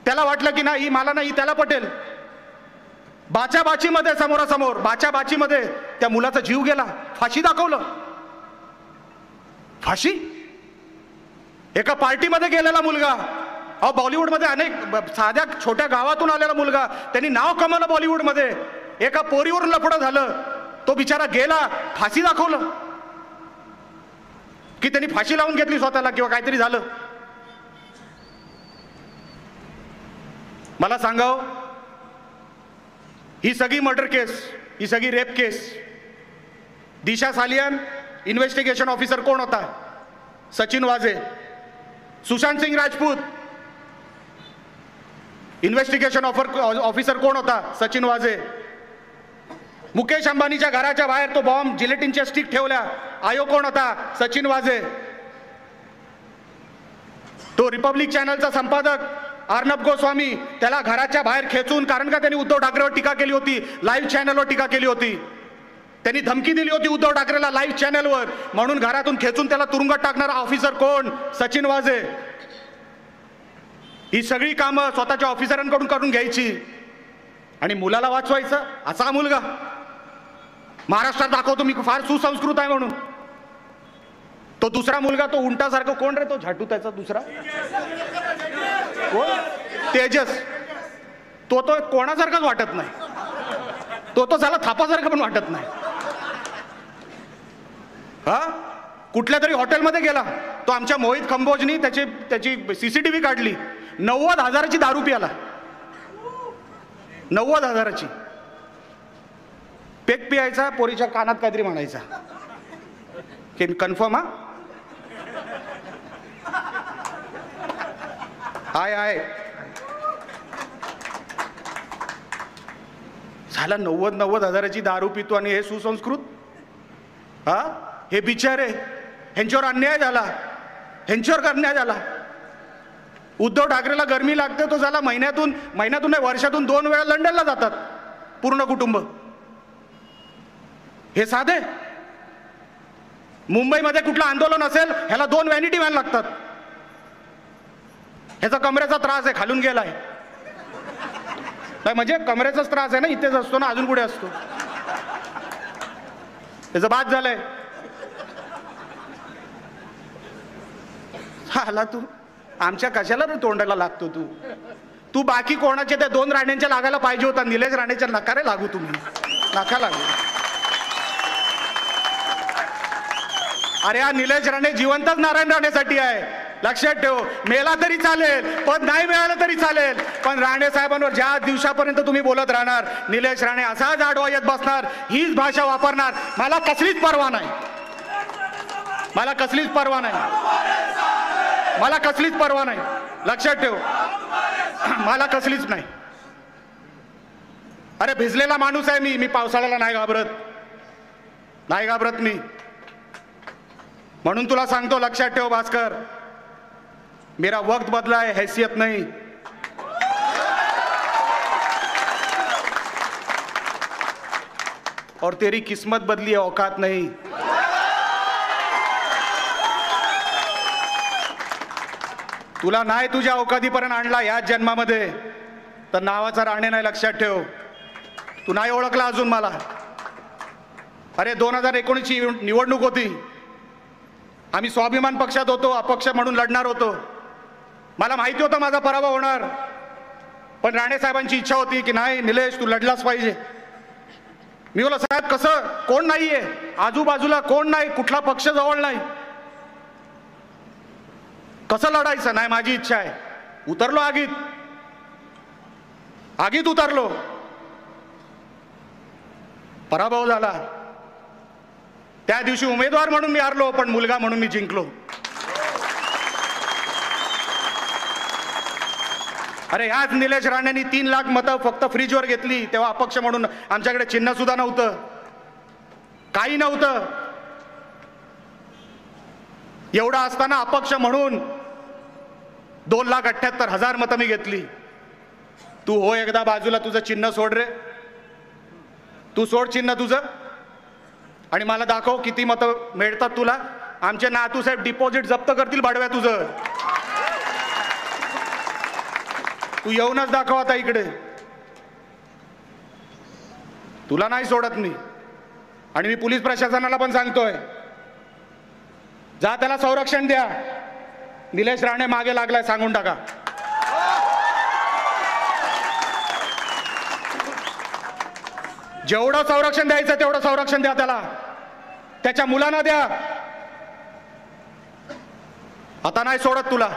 त्याला वाटलं की नाही मला नाही त्याला पटेल. बाचाबाचीमध्ये समोरासमोर बाचाबाचीमध्ये त्या मुलाचा जीव गेला. फाशी दाखवलं. फाशी. एका पार्टीमध्ये गेलेला मुलगा. बॉलिवूडमध्ये अनेक साध्या छोट्या गावातून आलेला मुलगा. त्यांनी नाव कमावलं बॉलिवूडमध्ये. एका पोरीवरून लफडं झालं. तो बिचारा गेला. फाशी दाखवलं की त्यांनी फाशी लावून घेतली स्वतःला किंवा काहीतरी झालं. मला सांगाव, ही सगळी मर्डर केस, ही सगळी रेप केस, दिशा सालियान इन्व्हेस्टिगेशन ऑफिसर कोण होता? सचिन वाझे. सुशांत सिंग राजपूत इन्व्हेस्टिगेशन ऑफिसर कोण होता? सचिन वाझे. मुकेश अंबानीच्या घराच्या बाहेर तो बॉम्ब जिलेटिनच्या स्टिक ठेवल्या, आयोग कोण होता? सचिन वाझे. तो रिपब्लिक चॅनलचा संपादक अर्णब गोस्वामी, त्याला घराच्या बाहेर खेचून, कारण का त्यांनी उद्धव ठाकरेवर टीका केली होती, लाईव्ह चॅनलवर टीका केली होती, त्यांनी धमकी दिली होती उद्धव ठाकरेला लाईव्ह चॅनलवर, म्हणून घरातून खेचून त्याला तुरुंगात टाकणारा ऑफिसर कोण? सचिन वाझे. ही सगळी कामं स्वतःच्या ऑफिसरांकडून करून घ्यायची आणि मुलाला वाचवायचं. असा मुलगा महाराष्ट्रात दाखवतो मी फार सुसंस्कृत आहे म्हणून. तो दुसरा मुलगा, तो उंटासारखं कोण रे? तो झाटू त्याचा दुसरा कोण? तेजस. तो कोणासारखाच वाटत नाही. तो झाला थापासारखं पण वाटत नाही. हा कुठल्या तरी हॉटेलमध्ये गेला तो, आमच्या मोहित खंबोजनी त्याची CCTV काढली. 90,000ची दारू प्याला, 90,000ची. पेक पियायचा, पोरीच्या कानात काहीतरी म्हणायचा. कन्फर्म? आहे झाला 90,000ची दारू पितो आणि हे सुसंस्कृत. हा हे बिचारे, ह्यांच्यावर अन्याय झाला. उद्धव ठाकरेला गरमी लागते, तो झाला महिन्यातून नाही वर्षातून 2 वेळा लंडनला जातात पूर्ण कुटुंब. हे साधे. मुंबईमध्ये कुठलं आंदोलन असेल ह्याला 2 व्हॅनिटी व्हॅन लागतात. ह्याचा कमरेचा त्रास आहे, खालून गेलाय. नाही म्हणजे कमरेचाच त्रास आहे ना, इथेच असतो ना, अजून पुढे असतो. त्याचं बाद झालंय. आला तू आमच्या कशाला रे तोंडाला लागतो? तू बाकी कोणाचे त्या 2 राण्यांच्या लागायला पाहिजे होता. निलेश राणेच्या नका रे लागू, तुम्ही नका लागू. अरे हा निलेश राणे जिवंतच नारायण राणेसाठी आहे, लक्षात ठेव. मेला तरी चालेल, पद नाही मिळालं तरी चालेल, पण राणे साहेबांवर ज्या दिवसापर्यंत तुम्ही बोलत राहणार, निलेश राणे असाच आडवा येत बसणार, हीच भाषा वापरणार. मला कसलीच पर्वा नाही, मला कसलीच पर्वा नाही, लक्षात ठेव. मला कसलीच नाही. अरे भिजलेला माणूस आहे मी पावसाळ्याला नाही घाबरत मी. म्हणून तुला सांगतो, लक्षात ठेव भास्कर, मेरा वक्त बदला है, हैसियत नहीं. और तेरी किस्मत बदली है, औकात नहीं. तुला नाही तुझ्या औकातीपर्यंत आणला याच जन्मामध्ये तर नावाचा राणे नाही, लक्षात ठेव. तू नाही ओळखला अजून मला. अरे 2019ची निवडणूक होती, आम्ही स्वाभिमान पक्षात होतो, अपक्ष म्हणून लढणार होतो. मला माहिती होतं माझा पराभव होणार, पण राणे साहेबांची इच्छा होती की नाही निलेश तू लढलाच पाहिजे. मी बोला साहेब कसं, कोण नाहीये आजूबाजूला, कोण नाही, कुठला पक्ष जवळ नाही, कसं लढायचं? नाही माझी इच्छा आहे. उतरलो आगीत उतरलो. पराभव झाला. त्या दिवशी उमेदवार म्हणून मी हारलो, पण मुलगा म्हणून मी जिंकलो. अरे ह्याच निलेश राणेंनी 3 लाख मतं फक्त फ्रीजवर घेतली, तेव्हा अपक्ष म्हणून आमच्याकडे चिन्ह सुद्धा नव्हतं, काही नव्हतं. एवढा असताना अपक्ष म्हणून 2,78,000 मतं मी घेतली. तू हो एकदा बाजूला, तुझं चिन्ह सोड रे, तू सोड चिन्ह तुझं आणि मला दाखव किती मतं मिळतात तुला. आमचे नातू साहेब डिपॉझिट जप्त करतील भाडव्या तुझं. तू येऊनच दाखव आता इकडे. तुला नाही सोडत मी. आणि मी पोलीस प्रशासनाला पण सांगतोय, जा त्याला संरक्षण द्या. निलेश राणे मागे लागलाय, सांगून टाका. जेवढं संरक्षण द्यायचं तेवढं संरक्षण द्या त्याला, त्याच्या मुलांना द्या. आता नाही सोडत तुला.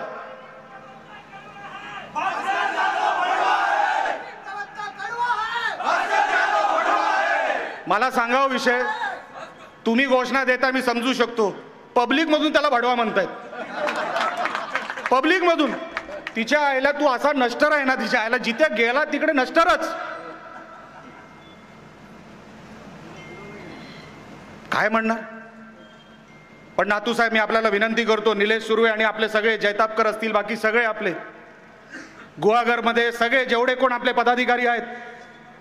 मला सांगावं विषय, तुम्ही घोषणा देता मी समजू शकतो, पब्लिक मधून त्याला भडवा म्हणतायत. पब्लिक मधून तिच्या आईला तू असा नष्टर आहे ना, तिच्या आईला जिथे गेला तिकडे नष्टरच. काय म्हणणार. पण नातू साहेब, मी आपल्याला विनंती करतो, निलेश सुर्वे आणि आपले सगळे जैतापकर असतील, बाकी सगळे आपले गुहागरमध्ये सगळे जेवढे कोण आपले पदाधिकारी आहेत,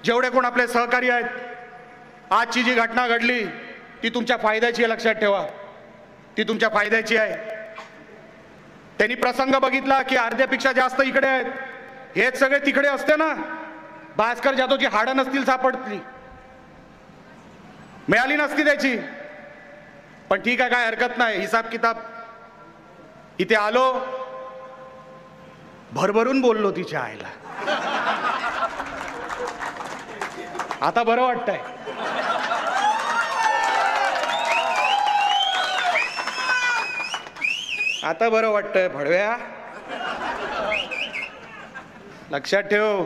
जेवढे कोण आपले सहकारी आहेत, आजची जी घटना घडली ती तुमच्या फायद्याची आहे, लक्षात ठेवा. ती तुमच्या फायद्याची आहे. त्यांनी प्रसंग बघितला की अर्ध्यापेक्षा जास्त इकडे आहेत, हेच सगळे तिकडे असते ना, भास्कर जाधवची हाडं नसतील सापडली, मिळाली नसती त्याची. पण ठीक आहे, काय हरकत नाही, हिसाब किताब. इथे आलो, भरभरून बोललो तिच्या आईला. आता बरं वाटतंय. आता बरं वाटतंय भडव्या. लक्षात ठेव,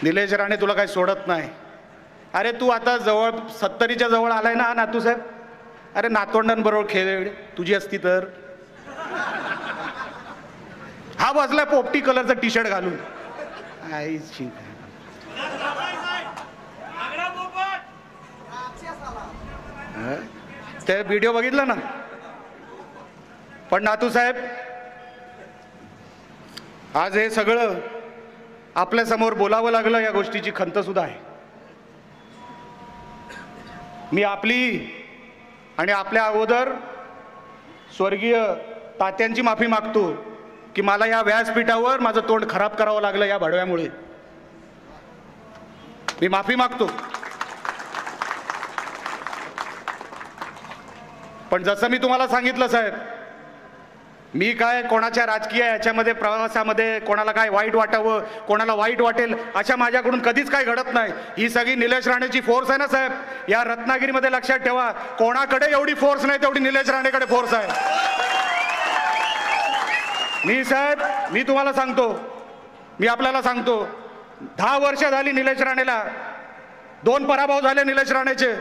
निलेश राणे तुला काही सोडत नाही. अरे तू आता जवळ 70च्या जवळ आलाय ना नातू साहेब. अरे नातवंडांबरोबर खेळ तुझी असती तर. हा बसला पोपटी कलरचा टी शर्ट घालून. आईची ते व्हिडिओ बघितला ना. पण नातू साहेब, आज हे सगळं आपल्या समोर बोलावं लागलं, या गोष्टीची खंत सुद्धा आहे. मी आपली आणि आपल्या अगोदर स्वर्गीय तात्यांची माफी मागतो की मला या व्यासपीठावर माझं तोंड खराब करावं लागलं या भडव्यामुळे. मी माफी मागतो. पण जसं मी तुम्हाला सांगितलं साहेब, मी काय कोणाच्या राजकीय याच्यामध्ये प्रवासामध्ये कोणाला काय वाईट वाटावं, कोणाला वाईट वाटेल अशा माझ्याकडून कधीच काय घडत नाही. ही सगळी निलेश राणेची फोर्स आहे ना साहेब. या रत्नागिरीमध्ये लक्षात ठेवा, कोणाकडे एवढी फोर्स नाही तेवढी निलेश राणेकडे फोर्स आहे. मी तुम्हाला सांगतो, मी आपल्याला सांगतो, 10 वर्ष झाली निलेश राणेला. 2 पराभव झाले निलेश राणेचे.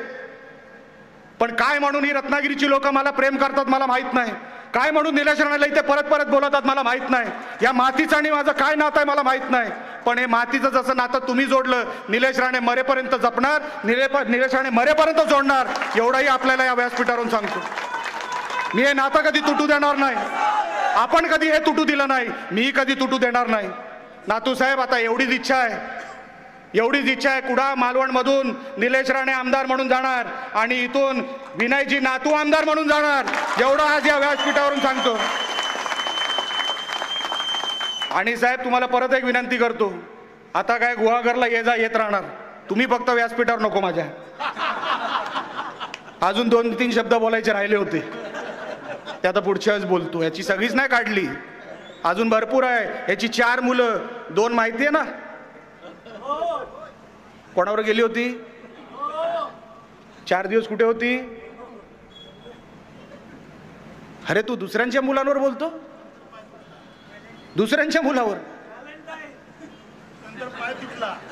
पण काय म्हणून ही रत्नागिरीची लोक मला प्रेम करतात मला माहित नाही. काय म्हणून निलेश राणेला इथे परत परत बोलवतात मला माहित नाही. या मातीचं आणि माझं काय नातं आहे मला माहित नाही. पण हे मातीचं जसं नातं तुम्ही जोडलं, निलेश राणे मरेपर्यंत जपणार, निलेश राणे मरेपर्यंत जोडणार, एवढाही आपल्याला या व्यासपीठावरून सांगतो. मी हे नातं कधी तुटू देणार नाही. आपण कधी हे तुटू दिलं नाही, मी कधी तुटू देणार नाही. नातू साहेब, आता एवढीच इच्छा आहे, कुडाळ मालवणमधून निलेश राणे आमदार म्हणून जाणार आणि इथून विनयजी नातू आमदार म्हणून जाणार, एवढं आज या व्यासपीठावरून सांगतो. आणि साहेब, तुम्हाला परत एक विनंती करतो, आता काय गुहागरला ये जा येत राहणार, तुम्ही फक्त व्यासपीठावर नको माझ्या. अजून 2-3 शब्द बोलायचे राहिले होते, ते आता पुढच्या वेळेस बोलतो. याची सगळीच नाही काढली, अजून भरपूर आहे. याची 4 मुलं, 2 माहिती आहे ना कोणावर गेली होती, 4 दिवस कुठे होती. अरे तू दुसऱ्यांच्या मुलांवर बोलतो, दुसऱ्यांच्या मुलावर.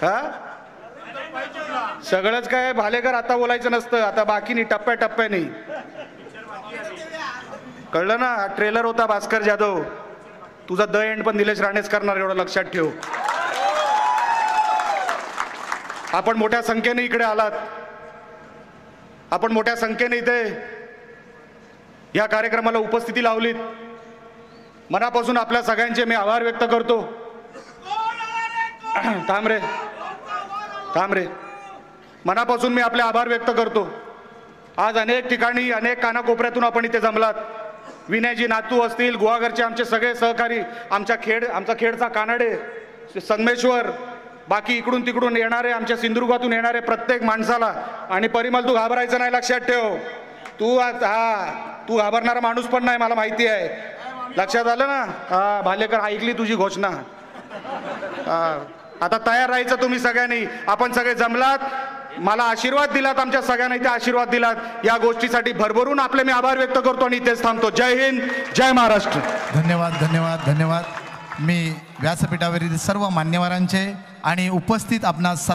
हा सगळंच काय भालेकर आता बोलायचं नसतं, आता बाकी टप्प्याटप्प्याने. कळलं ना. ट्रेलर होता भास्कर जाधव, तुझा द एंड पण निलेश राणेच करणार, एवढं लक्षात ठेव. आपण मोठ्या संख्येने इकडे आलात, आपण मोठ्या संख्येने इथे या कार्यक्रमाला उपस्थिती लावलीत. मनापासून आपल्या सगळ्यांचे मी आभार व्यक्त करतो. थांब रे, मनापासून मी आपले आभार व्यक्त करतो. आज अनेक ठिकाणी अनेक कानाकोपऱ्यातून आपण इथे जमलात. विनयजी नातू असतील, गुहागरचे आमचे सगळे सहकारी, आमचा खेडचा कानडे, संगमेश्वर, बाकी इकडून तिकडून येणारे, आमच्या सिंधुदुर्गातून येणारे प्रत्येक माणसाला. आणि परिमल, तू घाबरायचं नाही, लक्षात ठेव. तू घाबरणारा माणूस पण नाही, मला माहिती आहे. लक्षात आलं ना. हा भालेकर, ऐकली तुझी घोषणा. आता तयार राहायचं तुम्ही सगळ्यांनी. आपण सगळे जमलात, मला आशीर्वाद दिलात, आमच्या सगळ्यांना इथे आशीर्वाद दिलात, या गोष्टीसाठी भरभरून आपले मी आभार व्यक्त करतो आणि इथेच थांबतो. जय हिंद, जय महाराष्ट्र. धन्यवाद. मी व्यासपीठावरील सर्व मान्यवरांचे आणि उपस्थित आपणास